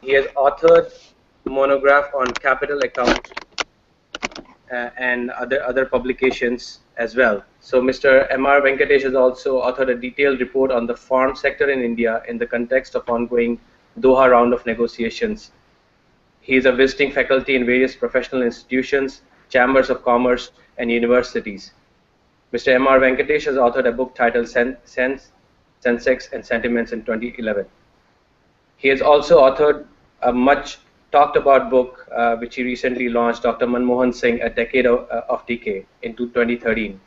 He has authored monograph on capital account and other publications as well. So Mr. MR Venkatesh has also authored a detailed report on the farm sector in India in the context of ongoing Doha round of negotiations. He is a visiting faculty in various professional institutions, chambers of commerce, and universities. Mr. MR Venkatesh has authored a book titled Sense, Sensex, and Sentiments in 2011. He has also authored a much talked about book which he recently launched, Dr. Manmohan Singh, A Decade of Decay, in 2013.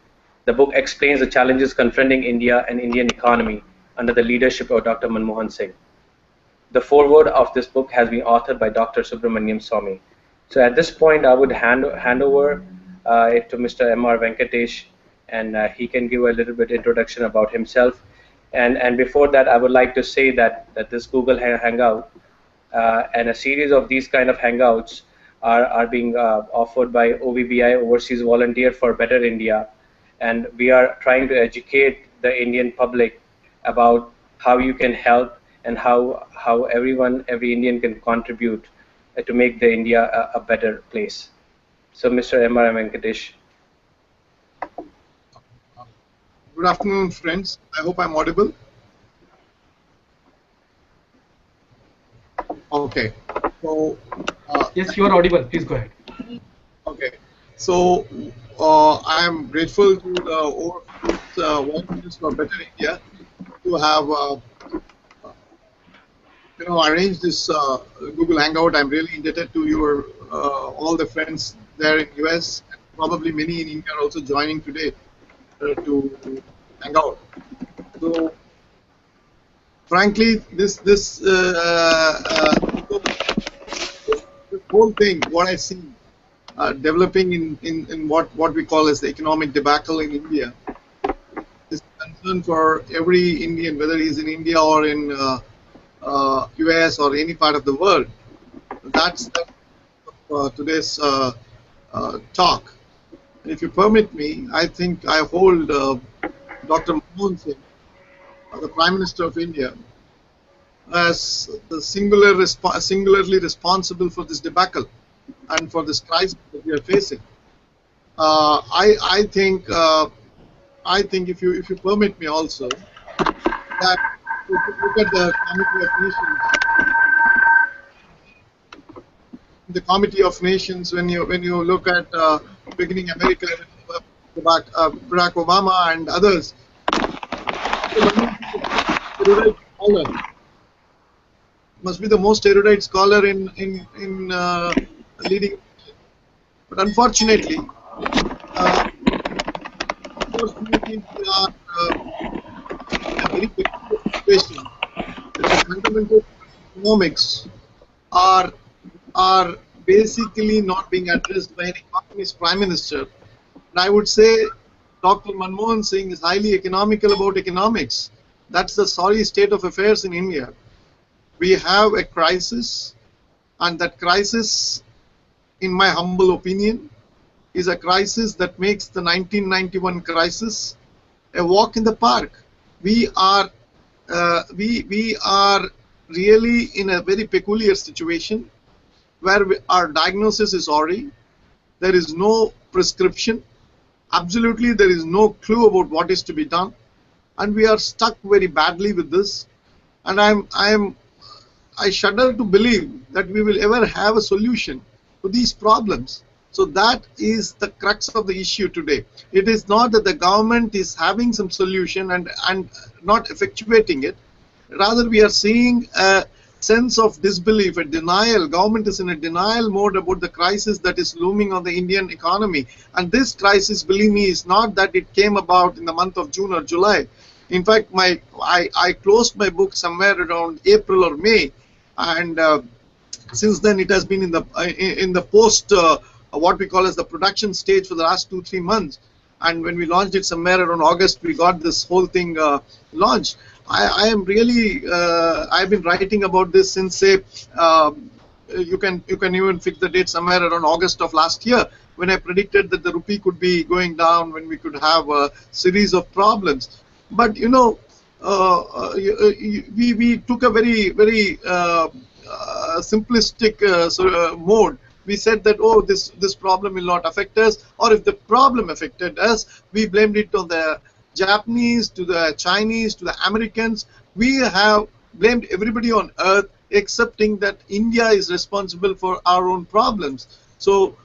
The book explains the challenges confronting India and Indian economy under the leadership of Dr. Manmohan Singh. The foreword of this book has been authored by Dr. Subramaniam Swamy. So at this point, I would hand over it to Mr. MR Venkatesh, and he can give a little bit introduction about himself. And before that, I would like to say that this Google Hangout and a series of these kind of hangouts are being offered by OVBI, Overseas Volunteer for Better India, and we are trying to educate the Indian public about how you can help and how every Indian can contribute to make the India a better place. So Mr. MR Venkatesh. Good afternoon, friends. I hope I'm audible. Okay. So yes, you are audible. Please go ahead. Okay. So I am grateful to the Volunteers for Better India to have arranged this Google Hangout. I'm really indebted to your all the friends there in US, and probably many in India are also joining today to hang out. So, frankly, this whole thing, what I see developing in what we call as the economic debacle in India, is a concern for every Indian, whether he's in India or in US or any part of the world. That's today's talk. And if you permit me, I think I hold Dr. Manmohan Singh, the Prime Minister of India, as the singularly responsible for this debacle and for this crisis that we are facing. I think if you permit me also, that if you look at the Committee of Nations, when you look at beginning America, Barack Obama and others, must be the most erudite scholar in leading. But unfortunately, we are in a very peculiar situation. The fundamental economics are basically not being addressed by an economist prime minister. And I would say Dr. Manmohan Singh is highly economical about economics. That's the sorry state of affairs in India. We have a crisis, and that crisis, in my humble opinion, is a crisis that makes the 1991 crisis a walk in the park. We are really in a very peculiar situation where our diagnosis is already, there is no prescription, absolutely there is no clue about what is to be done, and we are stuck very badly with this. And I shudder to believe that we will ever have a solution to these problems. So that is the crux of the issue today. It is not that the government is having some solution and not effectuating it. Rather, we are seeing a sense of disbelief, a denial. Government is in a denial mode about the crisis that is looming on the Indian economy. And this crisis, believe me, is not that it came about in the month of June or July. In fact, I closed my book somewhere around April or May, and since then it has been in the post what we call as the production stage for the last 2-3 months. And when we launched it somewhere around August, we got this whole thing launched. I am really I've been writing about this since, say, you can even fix the date somewhere around August of last year, when I predicted that the rupee could be going down, when we could have a series of problems. But we took a very simplistic mode. We said that, oh, this problem will not affect us, or if the problem affected us, we blamed it on the Japanese, to the Chinese, to the Americans. We have blamed everybody on earth, excepting that India is responsible for our own problems. So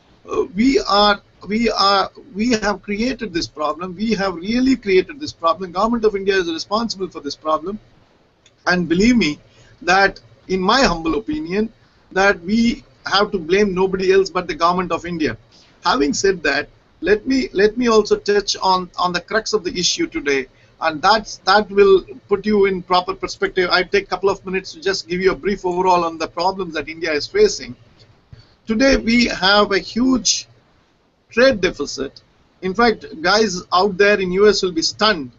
we have created this problem. We have really created this problem. Government of India is responsible for this problem, and believe me, that in my humble opinion, that we have to blame nobody else but the government of India. Having said that, let me also touch on the crux of the issue today, and that will put you in proper perspective. I take a couple of minutes to just give you a brief overall on the problems that India is facing. Today we have a huge trade deficit. In fact, guys out there in US will be stunned.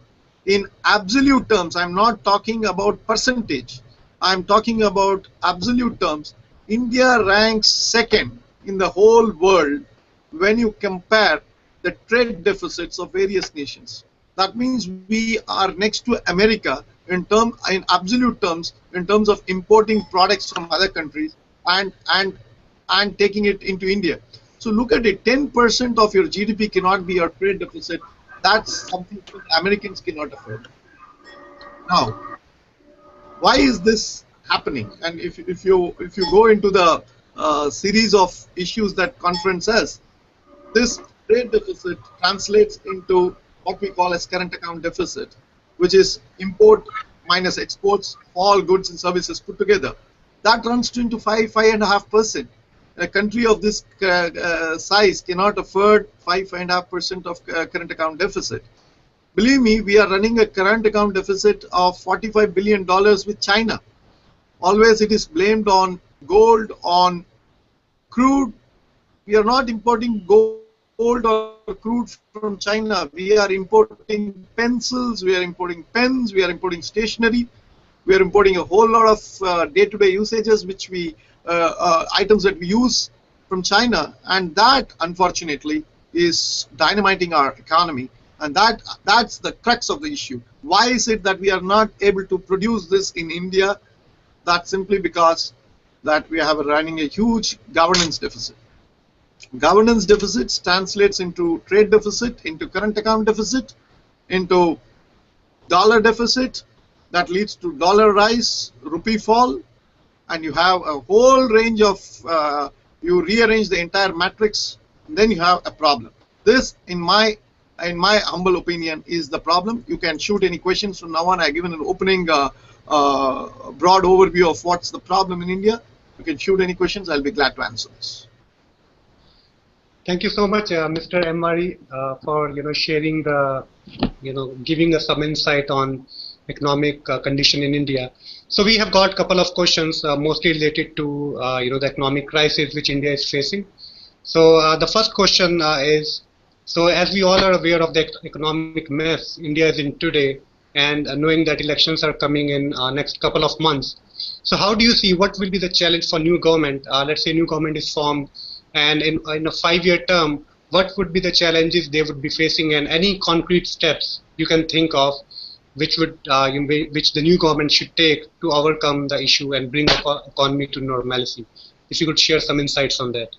In absolute terms, I'm not talking about percentage, I'm talking about absolute terms. India ranks second in the whole world when you compare the trade deficits of various nations. That means we are next to America in absolute terms, in terms of importing products from other countries and taking it into India. So look at it, 10% of your GDP cannot be your trade deficit. That's something that Americans cannot afford. Now, why is this happening? And if you go into the series of issues that conference has, this trade deficit translates into what we call as current account deficit, which is import minus exports, all goods and services put together. That runs to into 5.5%. A country of this size cannot afford 5.5% of current account deficit. Believe me, we are running a current account deficit of $45 billion with China. Always it is blamed on gold, on crude. We are not importing gold or crude from China. We are importing pencils, we are importing pens, we are importing stationery, we are importing a whole lot of day-to-day usages, which items that we use from China, and that unfortunately is dynamiting our economy, and that's the crux of the issue. Why is it that we are not able to produce this in India? That's simply because that we have running a huge governance deficit. Governance deficit translates into trade deficit, into current account deficit, into dollar deficit. That leads to dollar rise, rupee fall, and you have a whole range of, you rearrange the entire matrix, and then you have a problem. This, in my humble opinion, is the problem. You can shoot any questions from now on. I've given an opening broad overview of what's the problem in India. You can shoot any questions. I'll be glad to answer this. Thank you so much, Mr. MRE, for sharing the, giving us some insight on economic condition in India. So we have got a couple of questions, mostly related to the economic crisis which India is facing. So the first question is, so as we all are aware of the economic mess India is in today, and knowing that elections are coming in next couple of months, so how do you see what will be the challenge for new government? Let's say new government is formed, and in a 5-year term, what would be the challenges they would be facing, and any concrete steps you can think of which the new government should take to overcome the issue and bring the economy to normalcy? If you could share some insights on that.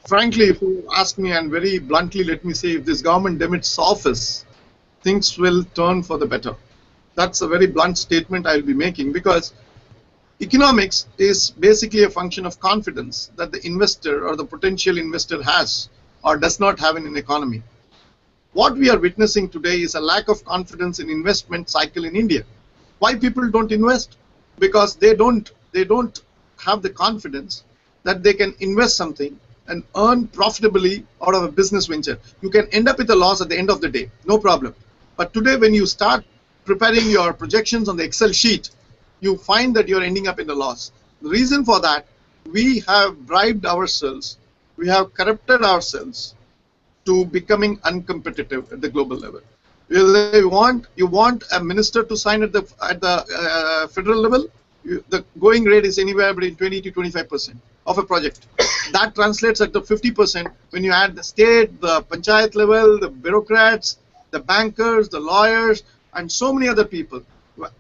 Frankly, if you ask me, and very bluntly, let me say, if this government demits office, things will turn for the better. That's a very blunt statement I'll be making, because economics is basically a function of confidence that the investor or the potential investor has or does not have in an economy. What we are witnessing today is a lack of confidence in investment cycle in India. Why people don't invest? Because they don't have the confidence that they can invest something and earn profitably out of a business venture. You can end up with a loss at the end of the day, no problem. But today, when you start preparing your projections on the Excel sheet, you find that you're ending up in a loss. The reason for that, we have bribed ourselves, we have corrupted ourselves to becoming uncompetitive at the global level. You want a minister to sign at the federal level, the going rate is anywhere between 20 to 25% of a project. That translates at the 50% when you add the state, the panchayat level, the bureaucrats, the bankers, the lawyers, and so many other people.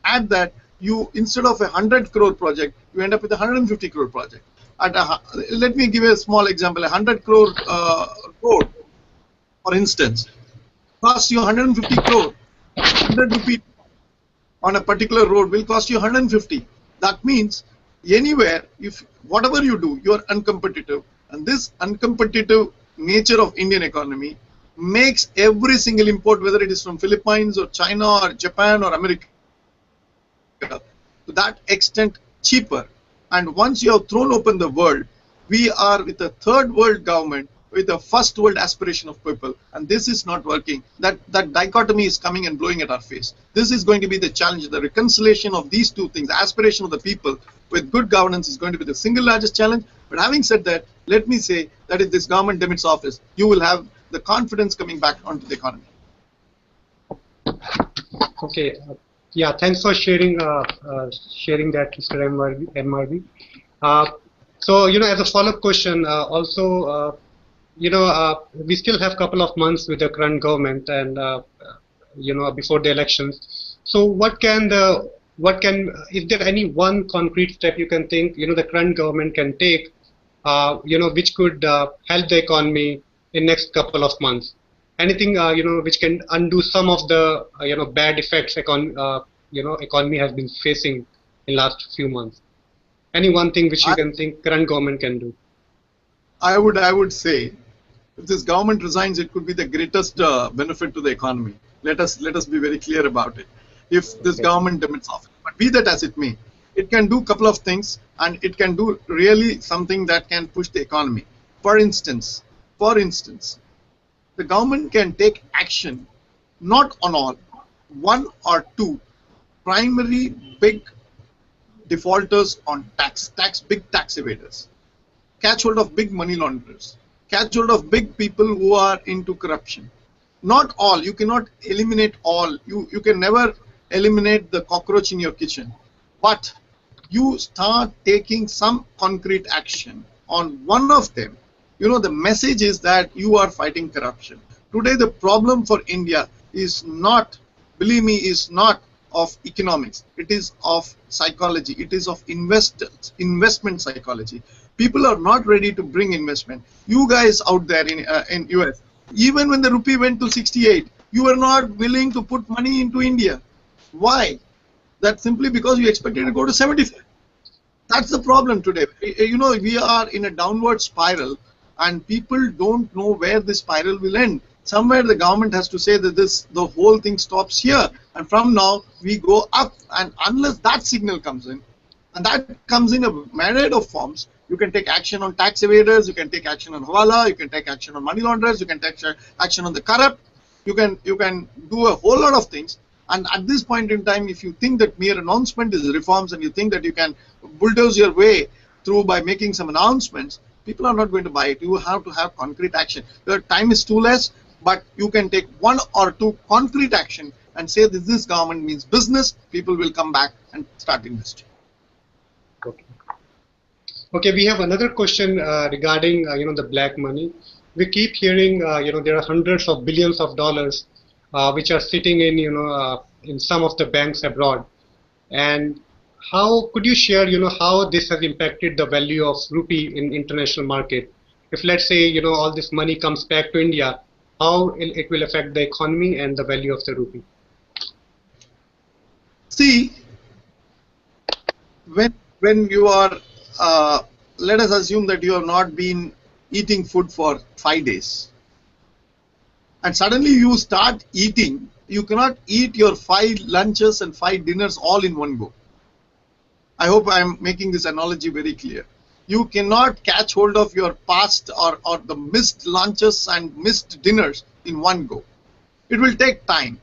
Add that, you, instead of a 100 crore project, you end up with a 150 crore project. Let me give you a small example. A 100 crore road, for instance, costs you 150 crore. 100 rupees on a particular road will cost you 150. That means anywhere, if whatever you do, you are uncompetitive, and this uncompetitive nature of Indian economy makes every single import, whether it is from Philippines or China or Japan or America, to that extent cheaper. And once you have thrown open the world, we are with a third world government with a first world aspiration of people, and this is not working. That dichotomy is coming and blowing at our face. This is going to be the challenge. The reconciliation of these two things, the aspiration of the people with good governance, is going to be the single largest challenge. But having said that, let me say that if this government demits office, you will have the confidence coming back onto the economy. Okay. Yeah, thanks for sharing sharing that, Mr. MRV. So, as a follow-up question, also, we still have a couple of months with the current government, and before the elections. So, is there any one concrete step you can think, the current government can take, which could help the economy in next couple of months? Anything, which can undo some of the, bad effects economy has been facing in last few months? Any one thing which you can think current government can do? I would say, if this government resigns, it could be the greatest benefit to the economy. Let us be very clear about it. If this government demits office, but be that as it may, it can do a couple of things, and it can do really something that can push the economy. For instance, the government can take action, not on all, one or two primary big defaulters on big tax evaders, catch hold of big money launderers, catch hold of big people who are into corruption. Not all, you cannot eliminate all, you can never eliminate the cockroach in your kitchen, but you start taking some concrete action on one of them. The message is that you are fighting corruption. Today the problem for India is not, believe me, is not of economics. It is of psychology. It is of investment psychology. People are not ready to bring investment. You guys out there in US, even when the rupee went to 68, you were not willing to put money into India. Why? That's simply because you expected to go to 75. That's the problem today. We are in a downward spiral, and people don't know where this spiral will end. Somewhere the government has to say that the whole thing stops here, and from now we go up. And unless that signal comes in, and that comes in a myriad of forms, you can take action on tax evaders, you can take action on hawala, you can take action on money launderers, you can take action on the corrupt, you can do a whole lot of things. And at this point in time, if you think that mere announcement is reforms, and you think that you can bulldoze your way through by making some announcements, people are not going to buy it. You have to have concrete action. Your time is too less, but you can take one or two concrete action and say that this government means business. People will come back and start investing. Okay, we have another question regarding the black money. We keep hearing there are hundreds of billions of dollars which are sitting in in some of the banks abroad. And how could you share how this has impacted the value of rupee in international market? If let's say all this money comes back to India, how it will affect the economy and the value of the rupee? See, when you are, let us assume that you have not been eating food for 5 days, and suddenly you start eating. You cannot eat your 5 lunches and 5 dinners all in one go. I hope I am making this analogy very clear. You cannot catch hold of your past or the missed lunches and missed dinners in one go. It will take time.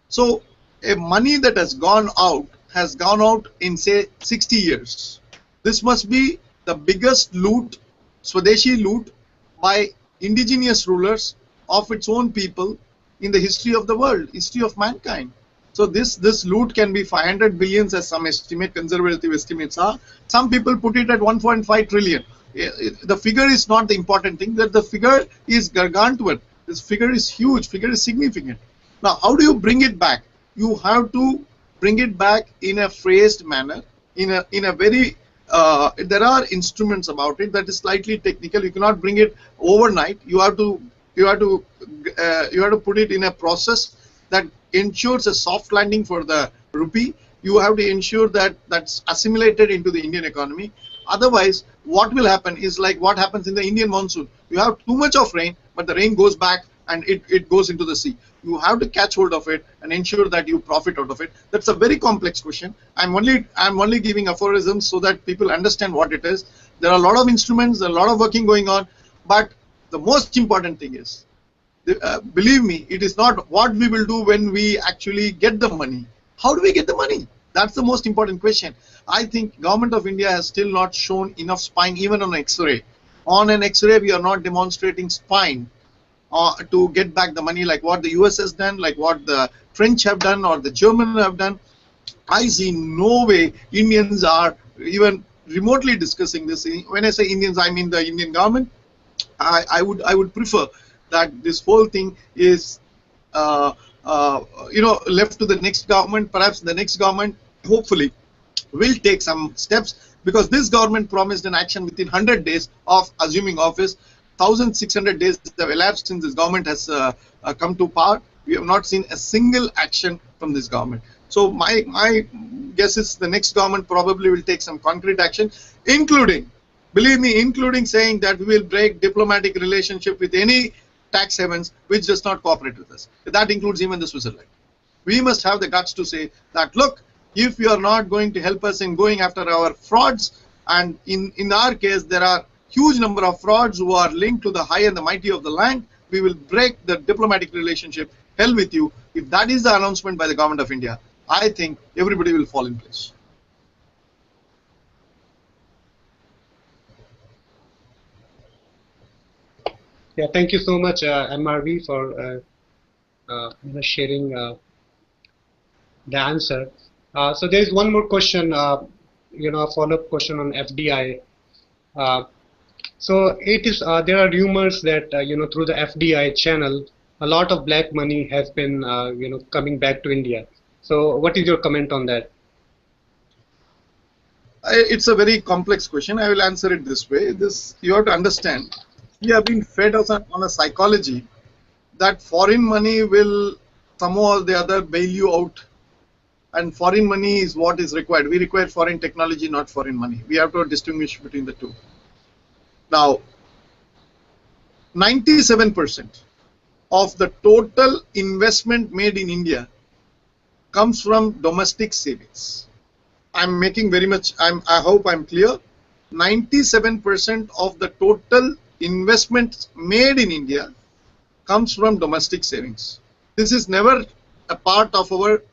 So a money that has gone out in say 60 years. This must be the biggest loot, Swadeshi loot, by indigenous rulers of its own people in the history of the world, history of mankind. So this loot can be 500 billions as some conservative estimates are. Some people put it at 1.5 trillion. The figure is not the important thing, that the figure is gargantuan. This figure is huge, figure is significant. Now, how do you bring it back? You have to bring it back in a phrased manner, in a very there are instruments about it that is slightly technical. You cannot bring it overnight. You have to put it in a process that ensures a soft landing for the rupee. You have to ensure that that's assimilated into the Indian economy. Otherwise, what will happen is like what happens in the Indian monsoon. You have too much of rain, but the rain goes back and it goes into the sea. You have to catch hold of it and ensure that you profit out of it. That's a very complex question. I'm only giving aphorisms so that people understand what it is. There are a lot of instruments, there are a lot of working going on, but the most important thing is, believe me, it is not what we will do when we actually get the money. How do we get the money? That's the most important question. I think Government of India has still not shown enough spine even on X-ray. On an X-ray, we are not demonstrating spine to get back the money like what the US has done, like what the French have done or the German have done. I see no way Indians are even remotely discussing this. When I say Indians, I mean the Indian government. I would prefer that this whole thing is left to the next government. Perhaps the next government hopefully will take some steps, because this government promised an action within 100 days of assuming office. 1,600 days have elapsed since this government has come to power. We have not seen a single action from this government. So my guess is the next government probably will take some concrete action, including, believe me, including saying that we will break diplomatic relationship with any tax havens which does not cooperate with us. That includes even the Switzerland. We must have the guts to say that, look, if you are not going to help us in going after our frauds, and in our case there are huge number of frauds who are linked to the high and the mighty of the land, we will break the diplomatic relationship. Hell with you. If that is the announcement by the Government of India, I think everybody will fall in place. Yeah, thank you so much, MRV, for sharing the answer. So there is one more question, a follow-up question on FDI. So it is there are rumors that through the FDI channel, a lot of black money has been coming back to India. So what is your comment on that? It's a very complex question. I will answer it this way. You have to understand. We have been fed on a psychology that foreign money will somehow or the other bail you out, and foreign money is what is required. We require foreign technology, not foreign money. We have to distinguish between the two. Now, 97% of the total investment made in India comes from domestic savings. I'm making very much, I hope I'm clear. 97% of the total investment made in India comes from domestic savings. This is never a part of our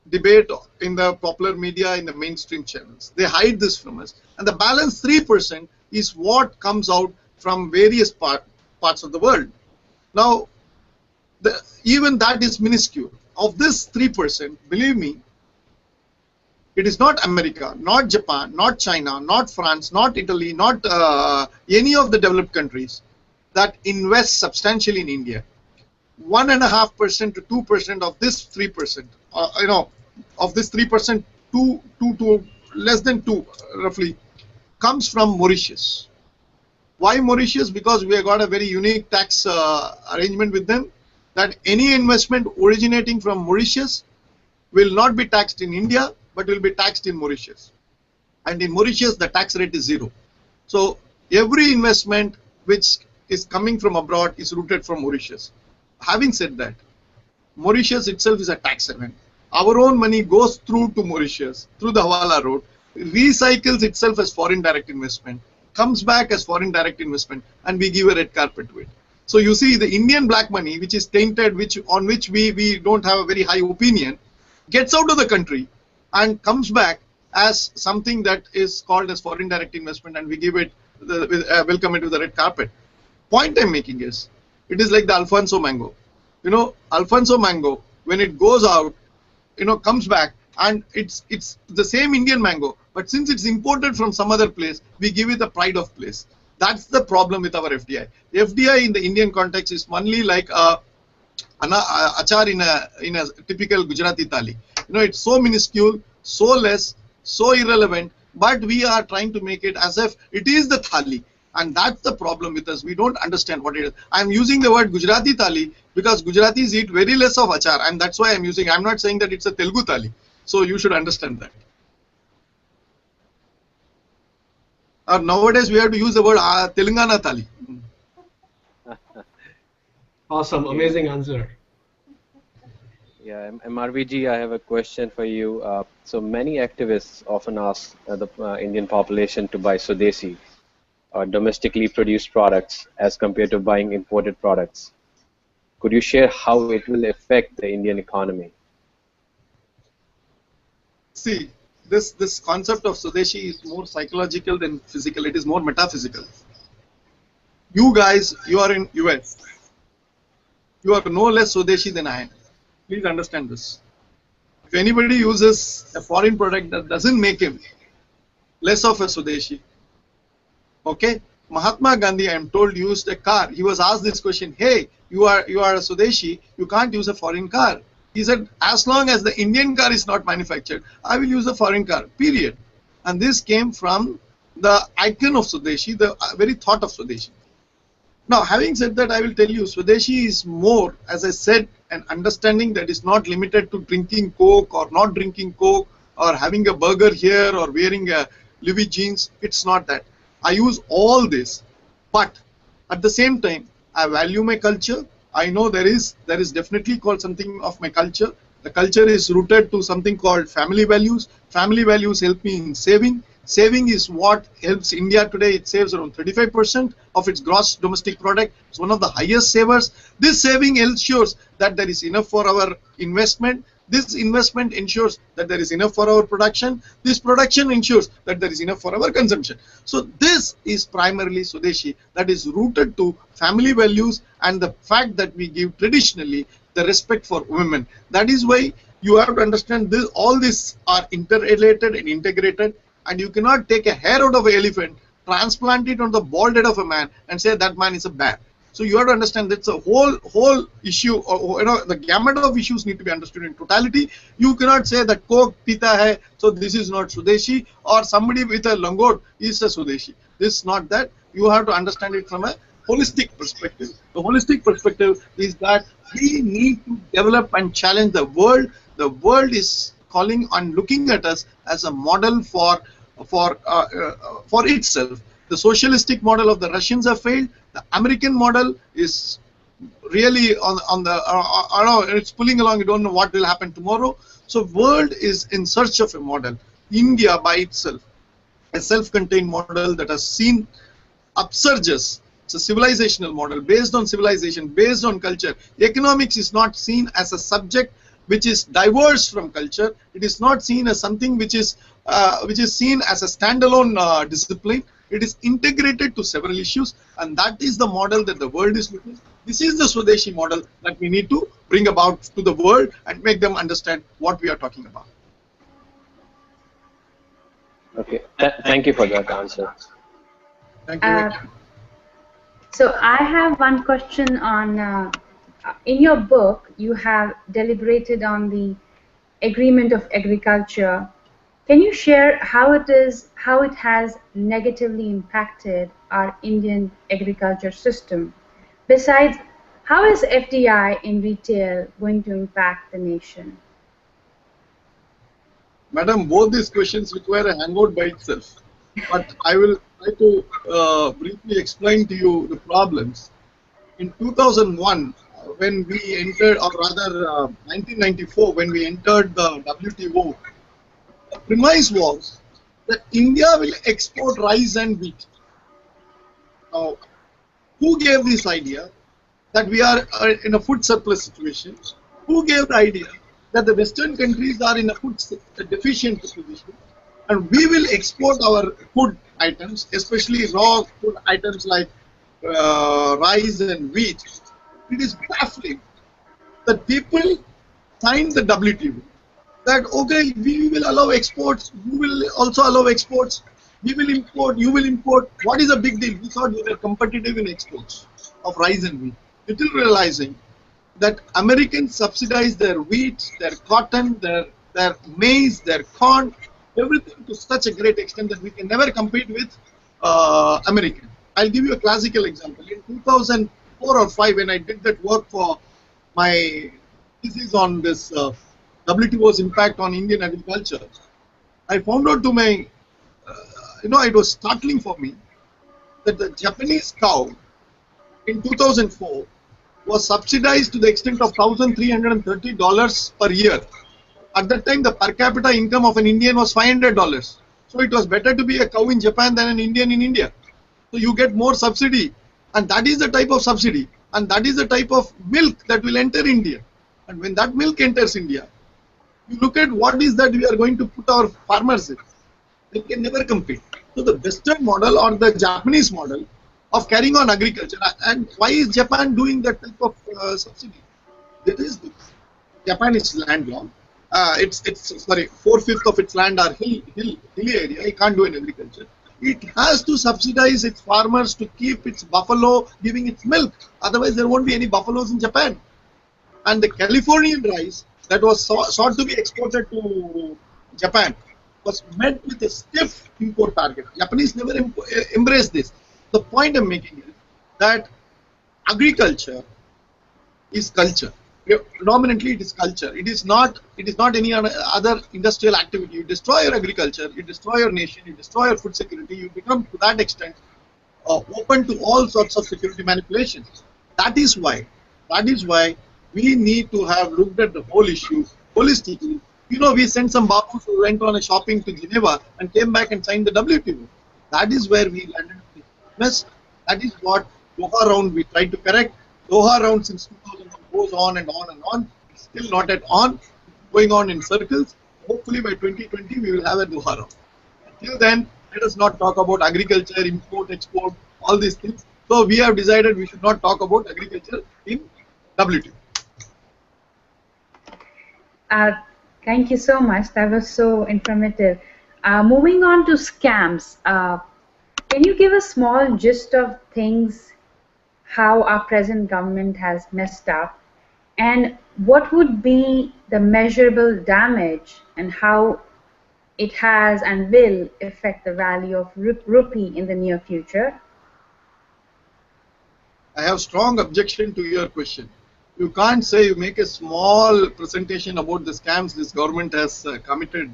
debate in the popular media, in the mainstream channels. They hide this from us. And the balance 3% is what comes out from various parts of the world. Now, even that is minuscule. Of this 3%, believe me, it is not America, not Japan, not China, not France, not Italy, not any of the developed countries that invest substantially in India. 1.5% to 2% of this 3%, of this 3%, 2 to less than 2 roughly, comes from Mauritius. Why Mauritius? Because we have got a very unique tax arrangement with them, that any investment originating from Mauritius will not be taxed in India, but will be taxed in Mauritius. And in Mauritius, the tax rate is 0. So every investment which is coming from abroad is rooted from Mauritius. Having said that, Mauritius itself is a tax haven. Our own money goes through to Mauritius, through the Hawala road, recycles itself as foreign direct investment, comes back as foreign direct investment, and we give a red carpet to it. So you see, the Indian black money, which is tainted, on which we don't have a very high opinion, gets out of the country and comes back as something that is called as foreign direct investment, and we give it, welcome it with the red carpet. Point I'm making is, it is like the Alfonso mango. Alfonso mango, when it goes out, comes back, and it's the same Indian mango, but since it's imported from some other place, we give it the pride of place. That's the problem with our FDI. FDI in the Indian context is only like achar in a typical Gujarati thali. It's so minuscule, so less, so irrelevant but we are trying to make it as if it is the thali. And that's the problem with us. We don't understand what it is. I'm using the word Gujarati thali because Gujaratis eat very less of achar, and that's why I'm using. I'm not saying that it's a Telugu thali. So you should understand that. Nowadays we have to use the word Telangana thali. Awesome, amazing answer. Yeah, MRVG, I have a question for you. So many activists often ask the Indian population to buy Swadeshi or domestically produced products as compared to buying imported products. Could you share how it will affect the Indian economy? See, this concept of Swadeshi is more psychological than physical. It is more metaphysical. You guys, you are in US. You are no less Swadeshi than I am. Please understand this. If anybody uses a foreign product, that doesn't make him less of a Swadeshi. Okay? Mahatma Gandhi, I am told, used a car. He was asked this question, hey, you are a Swadeshi, you can't use a foreign car. He said, as long as the Indian car is not manufactured, I will use a foreign car, period. And this came from the icon of Swadeshi, the very thought of Swadeshi. Now, having said that, I will tell you, Swadeshi is more, as I said, an understanding that is not limited to drinking Coke or not drinking Coke or having a burger here or wearing a Levi jeans. It's not that. I use all this, but at the same time, I value my culture. I know there is definitely called something of my culture. The culture is rooted to something called family values. Family values help me in saving. Saving is what helps India today. It saves around 35% of its gross domestic product. It's one of the highest savers. This saving ensures that there is enough for our investment. This investment ensures that there is enough for our production. This production ensures that there is enough for our consumption. So this is primarily Swadeshi, that is rooted to family values and the fact that we give traditionally the respect for women. That is why you have to understand this. All these are interrelated and integrated, and you cannot take a hair out of an elephant, transplant it on the bald head of a man, and say that man is a bear. So you have to understand that's a whole issue, or the gamut of issues need to be understood in totality. You cannot say that Coke pita hai, so this is not Swadeshi, or somebody with a langot is a Swadeshi. This is not that. You have to understand it from a holistic perspective. The holistic perspective is that we need to develop and challenge the world. The world is calling on looking at us as a model for itself. The socialistic model of the Russians have failed. The American model is really on the I don't know, it's pulling along. You don't know what will happen tomorrow. So world is in search of a model. India by itself, a self-contained model that has seen upsurges. It's a civilizational model based on civilization, based on culture. Economics is not seen as a subject which is diverse from culture. It is not seen as something which is seen as a standalone discipline. It is integrated to several issues, and that is the model that the world is looking at. This is the Swadeshi model that we need to bring about to the world and make them understand what we are talking about. Okay, thank you for that answer. Thank you. So I have one question on, in your book, you have deliberated on the agreement of agriculture. Can you share how it has negatively impacted our Indian agriculture system? Besides, how is FDI in retail going to impact the nation? Madam, both these questions require a hangout by itself. But I will try to briefly explain to you the problems. In 2001, when we entered, or rather 1994, when we entered the WTO, the premise was that India will export rice and wheat. Now, who gave this idea that we are in a food surplus situation? Who gave the idea that the Western countries are in a food deficient position and we will export our food items, especially raw food items like rice and wheat? It is baffling that people signed the WTO. That okay, we will allow exports, you will also allow exports, we will import, you will import. What is the big deal? We thought we were competitive in exports of rice and wheat. Little realizing that Americans subsidize their wheat, their cotton, their maize, their corn everything to such a great extent that we can never compete with American. I'll give you a classical example. In 2004 or 5, when I did that work for my thesis on this WTO's impact on Indian agriculture, I found out to my, it was startling for me that the Japanese cow in 2004 was subsidized to the extent of $1,330 per year. At that time, the per capita income of an Indian was $500. So it was better to be a cow in Japan than an Indian in India. So you get more subsidy, and that is the type of subsidy, and that is the type of milk that will enter India. And when that milk enters India, you look at what is that we are going to put our farmers in. They can never compete. So the Western model or the Japanese model of carrying on agriculture, and why is Japan doing that type of subsidy? There is Japan is landlocked. It's 4/5 of its land are hilly area. It can't do any agriculture. It has to subsidize its farmers to keep its buffalo giving its milk. Otherwise, there won't be any buffaloes in Japan. And the Californian rice that was sought to be exported to Japan was met with a stiff import target. Japanese never embraced this. The point I'm making is that agriculture is culture. Predominantly, it is culture. It is not any other industrial activity. You destroy your agriculture, you destroy your nation, you destroy your food security. You become, to that extent, open to all sorts of security manipulations. That is why we need to have looked at the whole issue holistically. We sent some babus who went on a shopping to Geneva and came back and signed the WTO. That is where we landed. That is what Doha round we tried to correct. Doha round since 2001 goes on and on and on. It's still not at on. It's going on in circles. Hopefully by 2020 we will have a Doha round. Until then, let us not talk about agriculture, import, export, all these things. So we have decided we should not talk about agriculture in WTO. Thank you so much. That was so informative. Moving on to scams. Can you give a small gist of things, how our present government has messed up, and what would be the measurable damage and how it has and will affect the value of rupee in the near future? I have strong objection to your question. You can't say you make a small presentation about the scams this government has committed,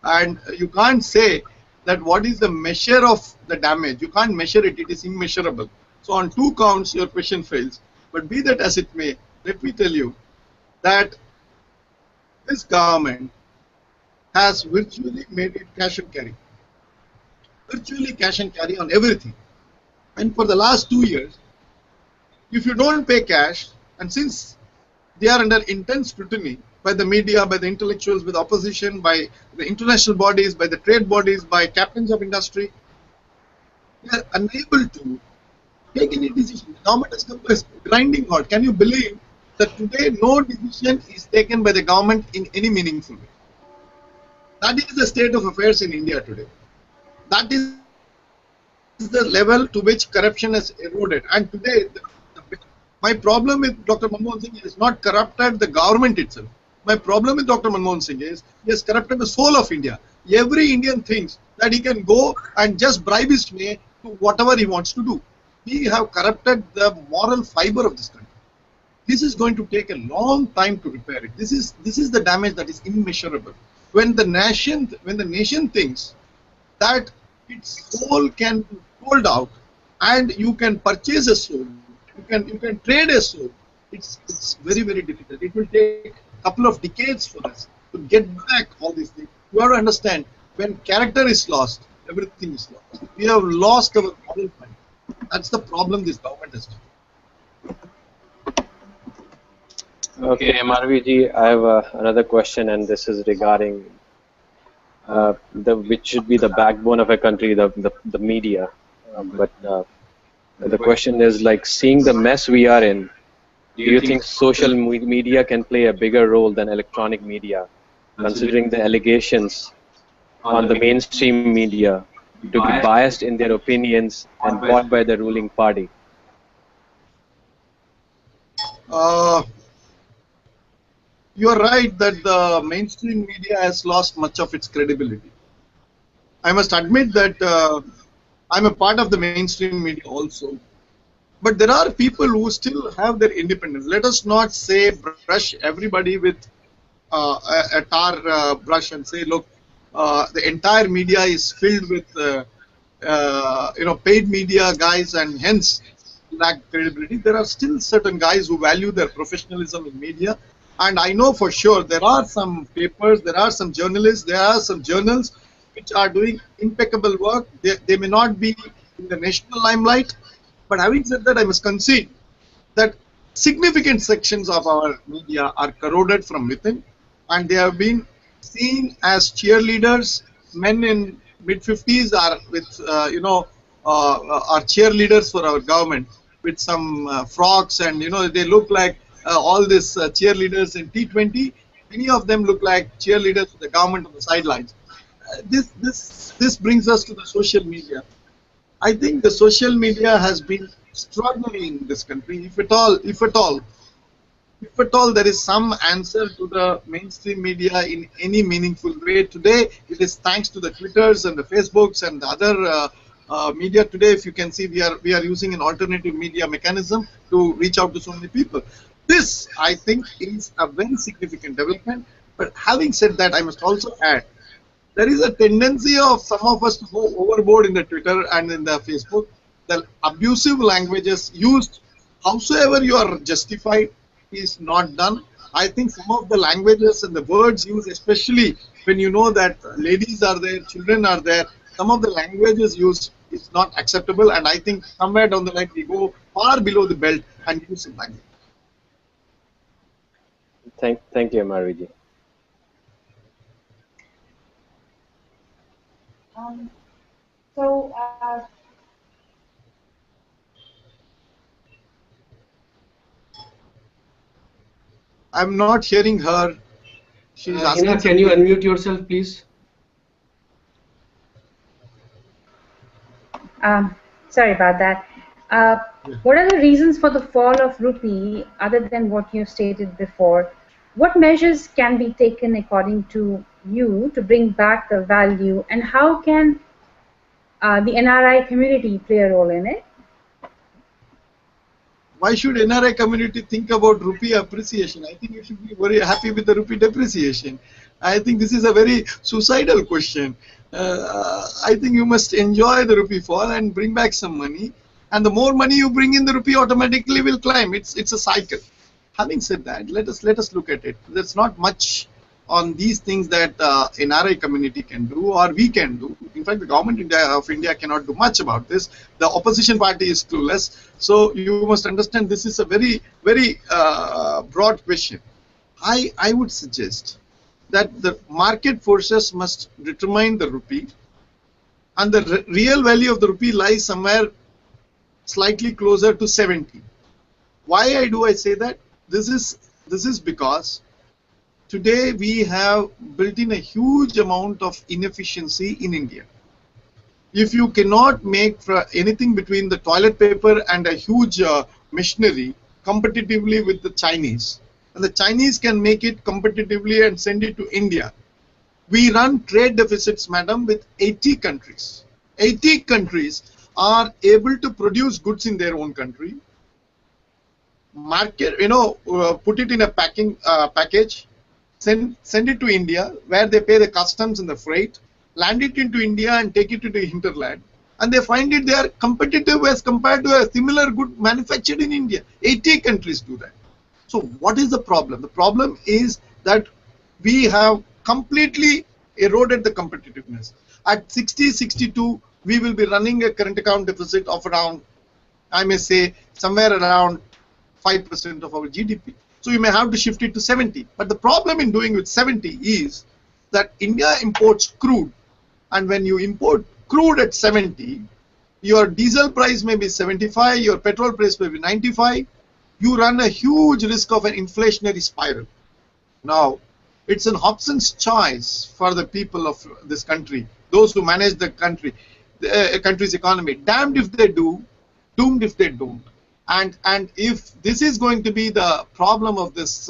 and you can't say that what is the measure of the damage. You can't measure it. It is immeasurable. So on two counts, your question fails. But be that as it may, let me tell you that this government has virtually made it cash and carry. Virtually cash and carry on everything. And for the last 2 years, if you don't pay cash, and since they are under intense scrutiny by the media, by the intellectuals, by the opposition, by the international bodies, by the trade bodies, by captains of industry, they are unable to take any decision. The government has come to a grinding halt. Can you believe that today no decision is taken by the government in any meaningful way? That is the state of affairs in India today. That is the level to which corruption has eroded. And today, my problem with Dr. Manmohan Singh is not corrupted the government itself. My problem with Dr. Manmohan Singh is he has corrupted the soul of India. Every Indian thinks that he can go and just bribe his way to whatever he wants to do. We have corrupted the moral fiber of this country. This is going to take a long time to repair it. This is the damage that is immeasurable. When the nation thinks that its soul can be sold out and you can purchase a soul, you can trade a soul, it's very, very difficult. It will take a couple of decades for us to get back all these things. You have to understand, when character is lost, everything is lost. We have lost our moral fiber. That's the problem this government has done. Okay, MRVG, I have another question, and this is regarding which should be the backbone of a country, the media. The question is, like, seeing the mess we are in, do you think social media can play a bigger role than electronic media, considering the allegations on the mainstream media to be biased in their opinions and bought by the ruling party? You are right that the mainstream media has lost much of its credibility. I must admit that I'm a part of the mainstream media also. But there are people who still have their independence. Let us not say brush everybody with a tar brush and say, look, the entire media is filled with paid media guys and hence lack credibility. There are still certain guys who value their professionalism in media, and I know for sure there are some papers, there are some journalists, there are some journals which are doing impeccable work. They may not be in the national limelight, but having said that, I must concede that significant sections of our media are corroded from within, and they have been seen as cheerleaders. Men in mid-50s are with are cheerleaders for our government with some frocks, and they look like all these cheerleaders in T20. Many of them look like cheerleaders for the government on the sidelines. This brings us to the social media. I think the social media has been extraordinary in this country. If at all there is some answer to the mainstream media in any meaningful way today, it is thanks to the Twitters and the Facebooks and the other media today. If you can see, we are using an alternative media mechanism to reach out to so many people. This, I think, is a very significant development. But having said that, I must also add, there is a tendency of some of us to go overboard in the Twitter and in the Facebook. The abusive languages used, howsoever you are justified, is not done. I think some of the languages and the words used, especially when you know that ladies are there, children are there, some of the languages used is not acceptable, and I think somewhere down the line we go far below the belt and use some language. Thank you, MRVG. So, I'm not hearing her. She's asking. Hina, can you unmute yourself, please? sorry about that. What are the reasons for the fall of rupee other than what you stated before? What measures can be taken according to you to bring back the value, and how can the NRI community play a role in it? Why should NRI community think about rupee appreciation? I think you should be very happy with the rupee depreciation. I think this is a very suicidal question. I think you must enjoy the rupee fall and bring back some money. And the more money you bring in, the rupee automatically will climb. It's a cycle. Having said that, let us look at it. There's not much on these things that NRI community can do or we can do. In fact, the government of India cannot do much about this. The opposition party is clueless. So you must understand this is a very, very broad question. I would suggest that the market forces must determine the rupee, and the real value of the rupee lies somewhere slightly closer to 70. Why do I say that? This is because today we have built in a huge amount of inefficiency in India. If you cannot make anything between the toilet paper and a huge machinery competitively with the Chinese, and the Chinese can make it competitively and send it to India, we run trade deficits, madam, with 80 countries. 80 countries are able to produce goods in their own country, market, put it in a package, send it to India, where they pay the customs and the freight, land it into India and take it to the hinterland, and they find it they are competitive as compared to a similar good manufactured in India. 80 countries do that. So what is the problem? The problem is that we have completely eroded the competitiveness. At 60, 62, we will be running a current account deficit of around, I may say, somewhere around 5% of our GDP. So you may have to shift it to 70. But the problem in doing with 70 is that India imports crude. And when you import crude at 70, your diesel price may be 75, your petrol price may be 95. You run a huge risk of an inflationary spiral. Now, it's an Hobson's choice for the people of this country, those who manage the country, the country's economy. Damned if they do, doomed if they don't. And if this is going to be the problem of this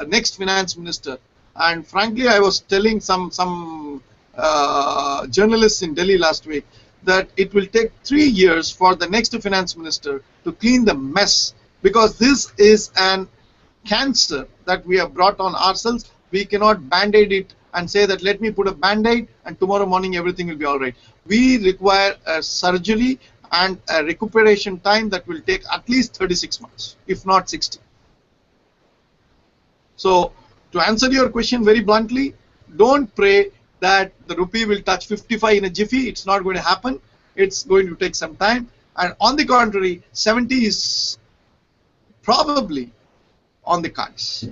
next finance minister, and frankly, I was telling some journalists in Delhi last week that it will take 3 years for the next finance minister to clean the mess, because this is an cancer that we have brought on ourselves. We cannot band-aid it and say that let me put a band-aid and tomorrow morning everything will be all right. We require a surgery and a recuperation time that will take at least 36 months, if not 60. So to answer your question very bluntly, don't pray that the rupee will touch 55 in a jiffy. It's not going to happen. It's going to take some time. And on the contrary, 70 is probably on the cards,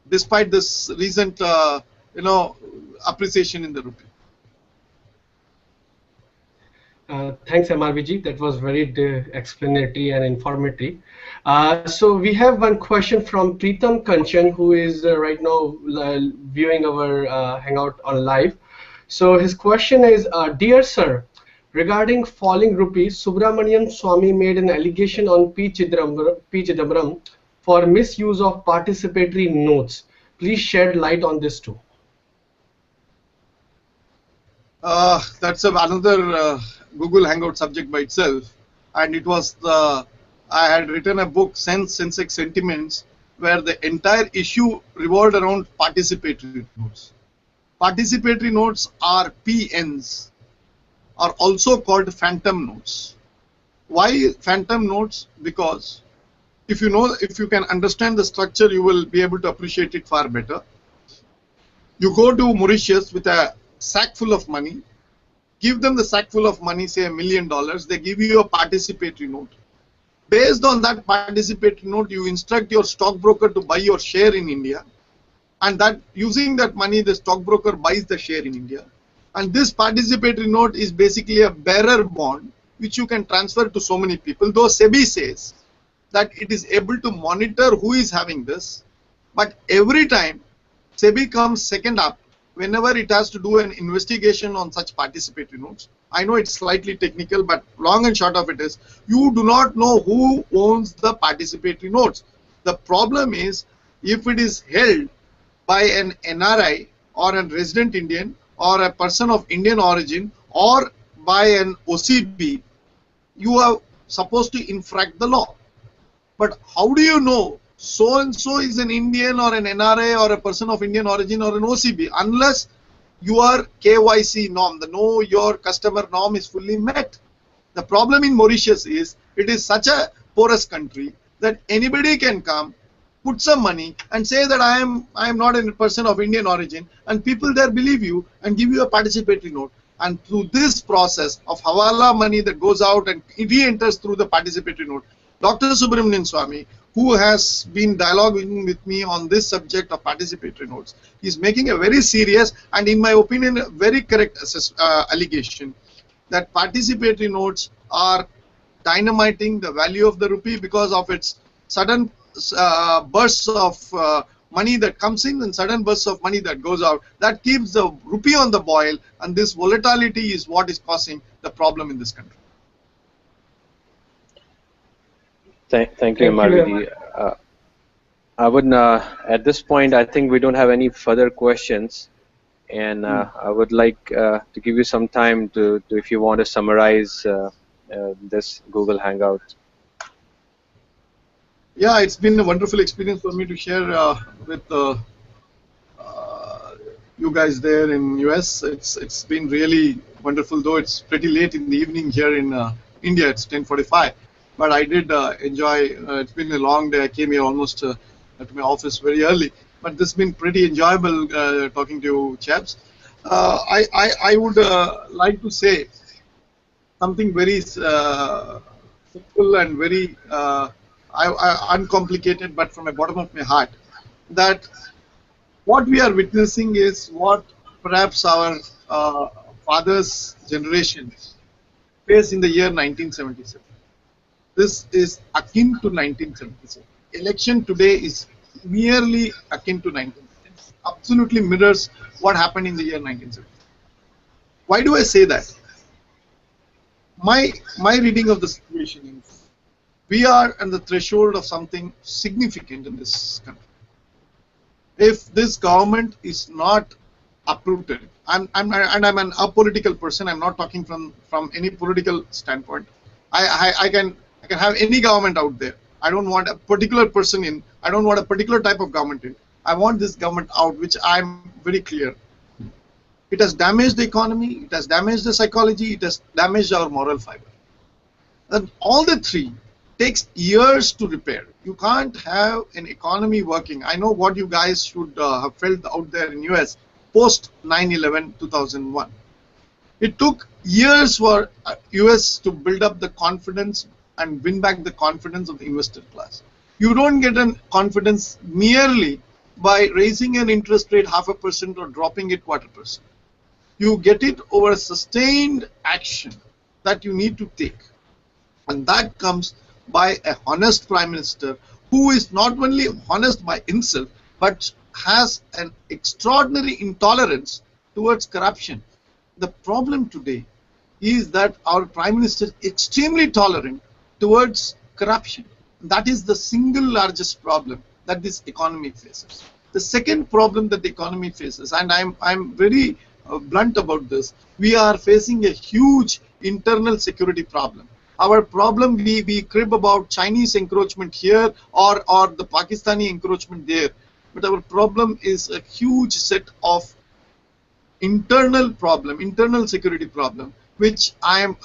despite this recent, appreciation in the rupee. Thanks, MRVG. That was very explanatory and informative. So we have one question from Preetam Kanchan, who is right now viewing our Hangout on live. So his question is, Dear Sir, regarding falling rupees, Subramanian Swamy made an allegation on P. Chidambaram for misuse of participatory notes. Please shed light on this too. That's another Google Hangout subject by itself, and it was I had written a book, Sensex Sentiments, where the entire issue revolved around participatory notes. Participatory notes, are PNs, are also called phantom notes. Why phantom notes? Because if you can understand the structure, you will be able to appreciate it far better. You go to Mauritius with a sack full of money, give them the sack full of money, say $1 million, they give you a participatory note. Based on that participatory note, you instruct your stockbroker to buy your share in India, and that using that money, the stockbroker buys the share in India. And this participatory note is basically a bearer bond, which you can transfer to so many people, though SEBI says that it is able to monitor who is having this, but every time SEBI comes second up whenever it has to do an investigation on such participatory notes. I know it's slightly technical, but long and short of it is, you do not know who owns the participatory notes. The problem is, if it is held by an NRI or a resident Indian or a person of Indian origin or by an OCB, you are supposed to infract the law. But how do you know so and so is an Indian or an NRI or a person of Indian origin or an OCB, unless your KYC norm, the know your customer norm, is fully met? The problem in Mauritius is it is such a porous country that anybody can come, put some money and say that I am not a person of Indian origin, and people there believe you and give you a participatory note. And through this process of hawala money that goes out and re-enters through the participatory note, Dr. Subramanian Swamy, who has been dialoguing with me on this subject of participatory notes, is making a very serious and, in my opinion, very correct allegation that participatory notes are dynamiting the value of the rupee because of its sudden bursts of money that comes in and sudden bursts of money that goes out. That keeps the rupee on the boil, and this volatility is what is causing the problem in this country. Thank you, MR. I would at this point, I think we don't have any further questions, and I would like to give you some time to if you want to summarize this Google Hangout. Yeah, it's been a wonderful experience for me to share with you guys there in US. It's been really wonderful, though it's pretty late in the evening here in India. It's 10:45. But I did enjoy, it's been a long day. I came here almost to my office very early. But this has been pretty enjoyable talking to you chaps. I would like to say something very simple and very uncomplicated, but from the bottom of my heart, that what we are witnessing is what perhaps our fathers' generation faced in the year 1977. This is akin to 1977. Election today is merely akin to 1977. Absolutely mirrors what happened in the year 1977. Why do I say that? My reading of the situation is we are at the threshold of something significant in this country. If this government is not uprooted, I'm an apolitical person. I'm not talking from any political standpoint. I can have any government out there. I don't want a particular person in. I don't want a particular type of government in. I want this government out, which I'm very clear. It has damaged the economy. It has damaged the psychology. It has damaged our moral fiber. And all the three takes years to repair. You can't have an economy working. I know what you guys should have felt out there in US post 9/11 2001. It took years for US to build up the confidence and win back the confidence of the investor class. You don't get a confidence merely by raising an interest rate 0.5% or dropping it 0.25%. You get it over a sustained action that you need to take. And that comes by a honest prime minister who is not only honest by himself, but has an extraordinary intolerance towards corruption. The problem today is that our prime minister is extremely tolerant towards corruption. That is the single largest problem that this economy faces. The second problem that the economy faces, and I'm very blunt about this, we are facing a huge internal security problem. Our problem, we crib about Chinese encroachment here or the Pakistani encroachment there, but our problem is a huge set of internal security problem, which I'm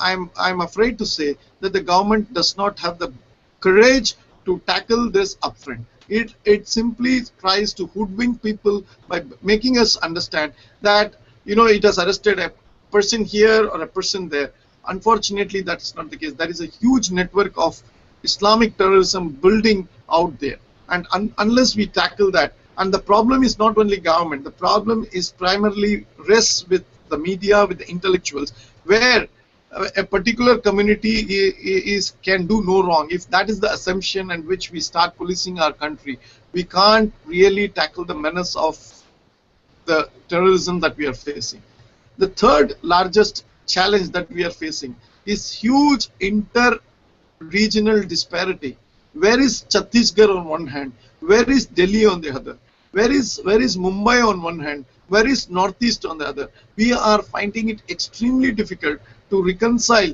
afraid to say that the government does not have the courage to tackle this upfront. It simply tries to hoodwink people by making us understand that, you know, it has arrested a person here or a person there. Unfortunately, that's not the case. There is a huge network of Islamic terrorism building out there, and unless we tackle that, and the problem is not only government, the problem is primarily rests with the media, with the intellectuals, where a particular community can do no wrong. If that is the assumption and which we start policing our country, we can't really tackle the menace of the terrorism that we are facing. The third largest challenge that we are facing is huge inter-regional disparity. Where is Chhattisgarh on one hand? Where is Delhi on the other? Where is Mumbai on one hand? Where is Northeast on the other? We are finding it extremely difficult to reconcile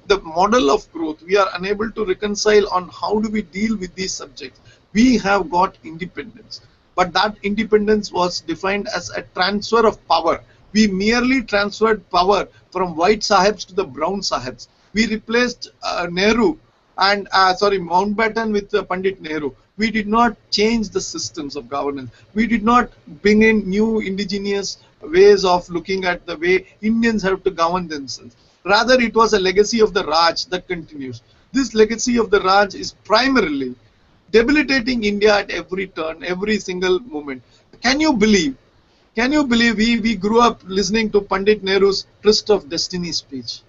the model of growth. We are unable to reconcile on how do we deal with these subjects. We have got independence, but that independence was defined as a transfer of power. We merely transferred power from white sahibs to the brown sahibs. We replaced Nehru and Mountbatten with Pandit Nehru. We did not change the systems of governance. We did not bring in new indigenous ways of looking at the way Indians have to govern themselves. Rather, it was a legacy of the Raj that continues. This legacy of the Raj is primarily debilitating India at every turn, every single moment. Can you believe we grew up listening to Pandit Nehru's Tryst of Destiny speech?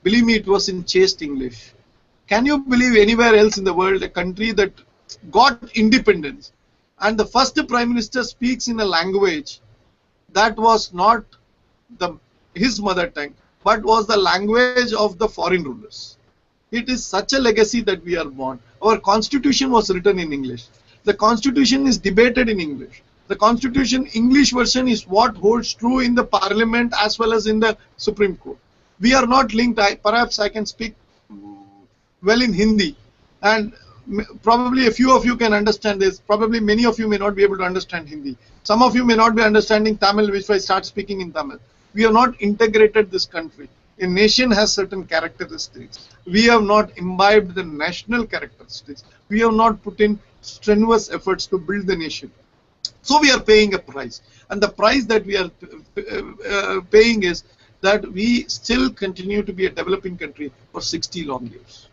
Believe me, it was in chaste English. Can you believe anywhere else in the world, a country that got independence, and the first prime minister speaks in a language that was not his mother tongue, but was the language of the foreign rulers? It is such a legacy that we are born. Our constitution was written in English. The constitution is debated in English. The constitution English version is what holds true in the parliament as well as in the Supreme Court. We are not linked. Perhaps I can speak well in Hindi, and probably a few of you can understand this. Probably many of you may not be able to understand Hindi. Some of you may not be understanding Tamil if I start speaking in Tamil. We have not integrated this country. A nation has certain characteristics. We have not imbibed the national characteristics. We have not put in strenuous efforts to build the nation. So we are paying a price, and the price that we are paying is that we still continue to be a developing country for 60 long years.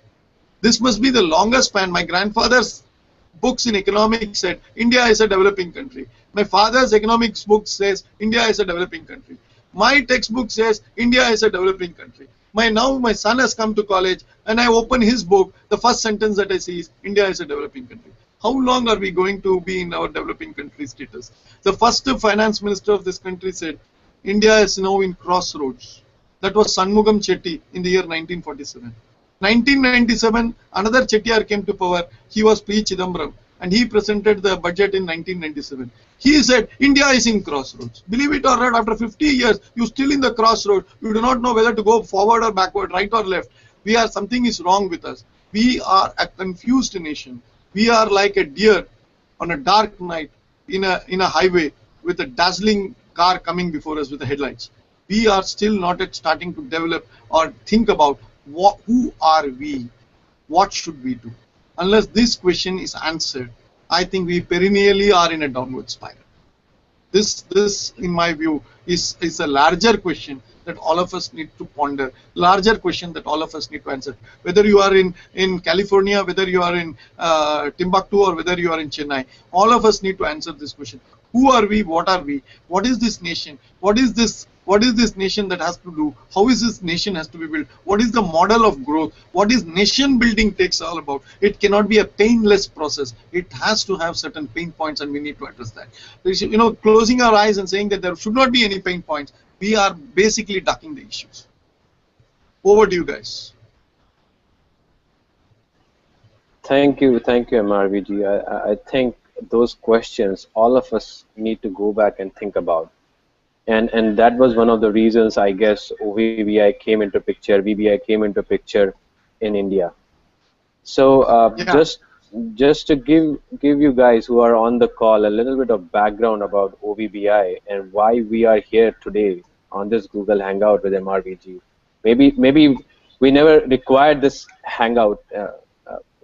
This must be the longest span. My grandfather's books in economics said India is a developing country. My father's economics book says India is a developing country. My textbook says India is a developing country. Now my son has come to college, and I open his book. The first sentence that I see is India is a developing country. How long are we going to be in our developing country status? The first finance minister of this country said, India is now in crossroads. That was Shanmugam Chetty in the year 1947. 1997, another Chettiar came to power. He was P. Chidambaram. and he presented the budget in 1997. He said, India is in crossroads. Believe it or not, after 50 years, you're still in the crossroads. You do not know whether to go forward or backward, right or left. Something is wrong with us. We are a confused nation. We are like a deer on a dark night in a highway with a dazzling car coming before us with the headlights. We are still not yet starting to develop or think about who are we, what should we do. Unless this question is answered, I think we perennially are in a downward spiral. This, in my view, is a larger question that all of us need to ponder, larger question that all of us need to answer. Whether you are in California, whether you are in Timbuktu, or whether you are in Chennai, all of us need to answer this question. Who are we? What are we? What is this nation? What is this nation that has to do? How is this nation has to be built? What is the model of growth? What is nation building takes all about? It cannot be a painless process. It has to have certain pain points, and we need to address that. You know, closing our eyes and saying that there should not be any pain points, we are basically ducking the issues. Over to you guys. Thank you, MRVG. I think those questions all of us need to go back and think about. And that was one of the reasons, I guess, OVBI came into picture, VBI came into picture in India. So just to give you guys who are on the call a little bit of background about OVBI and why we are here today on this Google Hangout with MRVG. Maybe we never required this Hangout.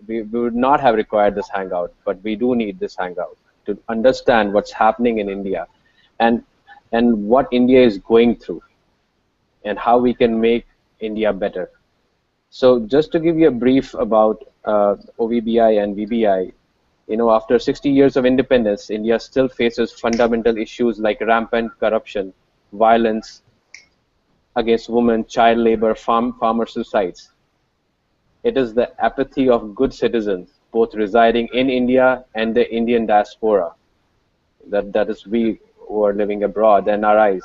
We would not have required this Hangout, but we do need this Hangout to understand what's happening in India and what India is going through and how we can make India better. So just to give you a brief about OVBI and VBI, you know, after 60 years of independence, India still faces fundamental issues like rampant corruption, violence against women, child labor, farmer suicides. It is the apathy of good citizens, both residing in India and the Indian diaspora, that is we who are living abroad, NRIs,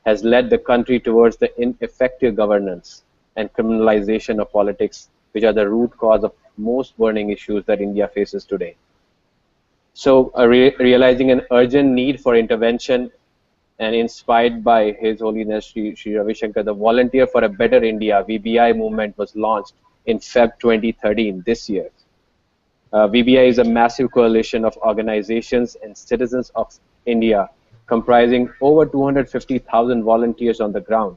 has led the country towards the ineffective governance and criminalization of politics, which are the root cause of most burning issues that India faces today. So realizing an urgent need for intervention and inspired by His Holiness Sri Ravi Shankar, the Volunteer for a Better India, VBI movement was launched in Feb 2013, this year. VBI is a massive coalition of organizations and citizens of India comprising over 250,000 volunteers on the ground.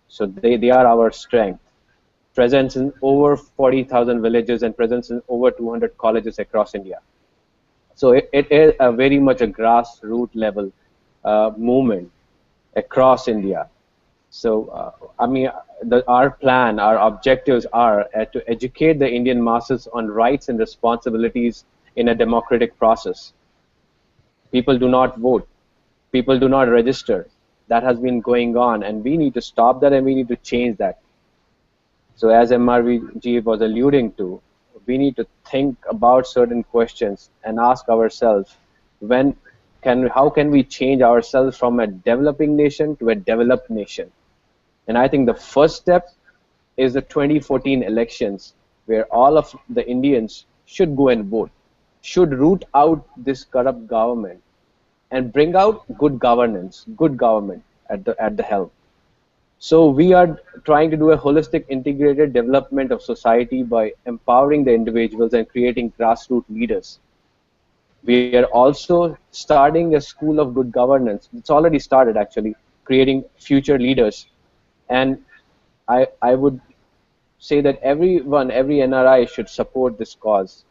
So they are our strength. Presence in over 40,000 villages and presence in over 200 colleges across India. So it is very much a grassroots level movement across India. So I mean, our plan, our objectives are to educate the Indian masses on rights and responsibilities in a democratic process. People do not vote. People do not register. That has been going on, and we need to stop that, and we need to change that. So as MRVG was alluding to, we need to think about certain questions and ask ourselves, how can we change ourselves from a developing nation to a developed nation? And I think the first step is the 2014 elections, where all of the Indians should go and vote, should root out this corrupt government and bring out good governance, good government at the helm. So we are trying to do a holistic, integrated development of society by empowering the individuals and creating grassroots leaders. We are also starting a school of good governance. It's already started, actually, creating future leaders. And I would say that every NRI should support this cause.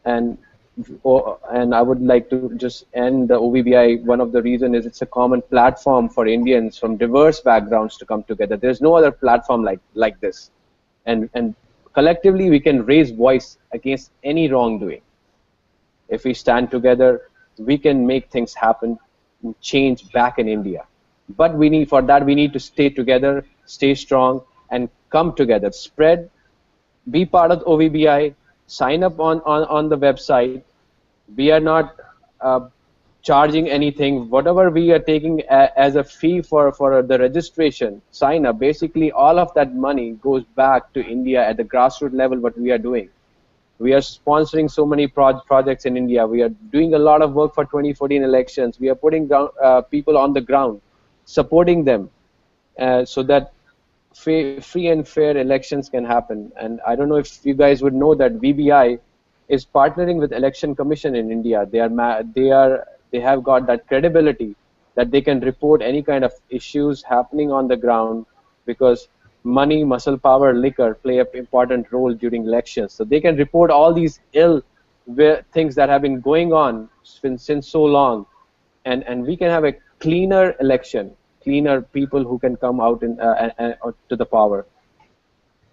And I would like to just end the OVBI. One of the reasons is it's a common platform for Indians from diverse backgrounds to come together. There's no other platform like this. And collectively, we can raise voice against any wrongdoing. If we stand together, we can make things happen and change back in India. But we need to stay together, stay strong, and come together. Spread, be part of OVBI, sign up on the website. We are not charging anything. Whatever we are taking as a fee for the registration, sign up, basically all of that money goes back to India at the grassroots level, what we are doing. We are sponsoring so many projects in India. We are doing a lot of work for 2014 elections. We are putting people on the ground, supporting them, so that free and fair elections can happen. And I don't know if you guys would know that VBI is partnering with Election Commission in India. They have got that credibility that they can report any kind of issues happening on the ground, because money, muscle power, liquor play an important role during elections. So they can report all these things that have been going on since so long, and we can have a cleaner election, cleaner people who can come out to the power.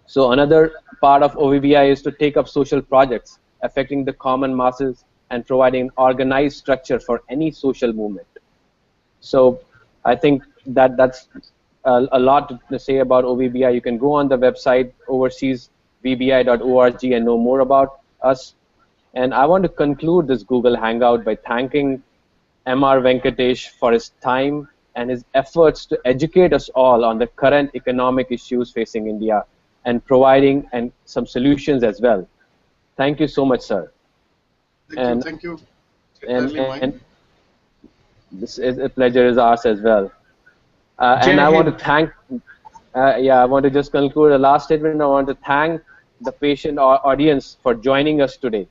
So another part of OVBI is to take up social projects affecting the common masses and providing organized structure for any social movement. So I think that's a lot to say about OVBI. You can go on the website overseasvbi.org and know more about us. And I want to conclude this Google Hangout by thanking MR Venkatesh for his time and his efforts to educate us all on the current economic issues facing India and providing some solutions as well. Thank you so much, sir. Thank you. And this is a pleasure is ours as well. And I want to thank, I want to just conclude the last statement. I want to thank the patient audience for joining us today.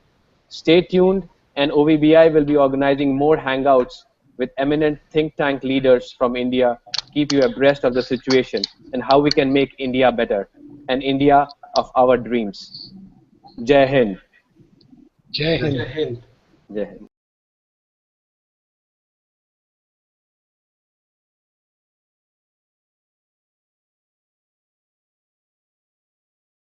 Stay tuned, and OVBI will be organizing more hangouts with eminent think tank leaders from India, keep you abreast of the situation and how we can make India better, and India of our dreams. Jai Hind. Jai Hind. Jai Hind. Jai Hind.